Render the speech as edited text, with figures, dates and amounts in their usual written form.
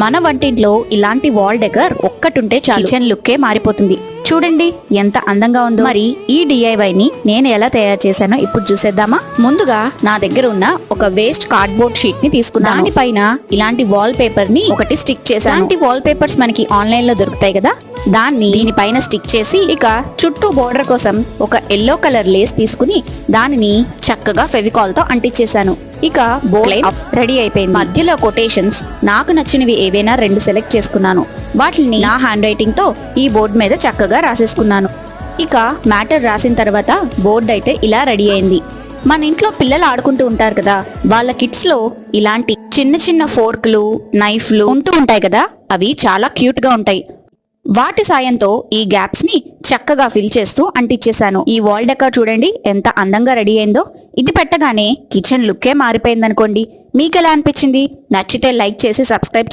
మన వంటింట్లో ఇలాంటి వాల్ డెకర్ ఒక్కటుంటే చాలు, కిచెన్ లుక్కే మారిపోతుంది. చూడండి ఎంత అందంగా ఉందో. మరి ఈ DIY ని నేను ఎలా తయారు చేశానో ఇప్పుడు చూసేద్దామా. ముందుగా నా దగ్గర ఉన్న ఒక వేస్ట్ కార్డ్బోర్డ్ షీట్ ని తీసుకున్నాను. దానిపైన ఇలాంటి వాల్ పేపర్ ని ఒకటి స్టిక్ చేశాను. ఇలాంటి వాల్ పేపర్స్ మనకి ఆన్లైన్ లో దొరుకుతాయి కదా, దాన్ని దీనిపైన స్టిక్ చేసి ఇక చుట్టూ బోర్డర్ కోసం ఒక ఎల్లో కలర్ లేస్ తీసుకుని దానిని చక్కగా ఫెవికాల్ తో అంటించేశాను. ఇక బోర్డ్ రెడీ అయిపోయింది. మధ్యలో కొటేషన్స్ నాకు నచ్చినవి ఏవైనా 2 సెలెక్ట్ చేసుకున్నాను. వాటిని నా హ్యాండ్ రైటింగ్ తో ఈ బోర్డు మీద చక్కగా రాసేసుకున్నాను. ఇక మ్యాటర్ రాసిన తర్వాత బోర్డు అయితే ఇలా రెడీ అయింది. మన ఇంట్లో పిల్లలు ఆడుకుంటూ ఉంటారు కదా, వాళ్ళ కిట్స్ లో ఇలాంటి చిన్న చిన్న ఫోర్క్లు, నైఫ్లు ఉంటూ ఉంటాయి కదా, అవి చాలా క్యూట్ గా ఉంటాయి. వాటి సాయంతో ఈ గ్యాప్స్ ని చక్కగా ఫిల్ చేస్తూ అంటించేశాను. ఈ వాల్ డెకర్ చూడండి ఎంత అందంగా రెడీ అయిందో. ఇది పెట్టగానే కిచెన్ లుక్కే మారిపోయిందనుకోండి. మీకు ఎలా అనిపించింది? నచ్చితే లైక్ చేసి సబ్స్క్రైబ్ చేసి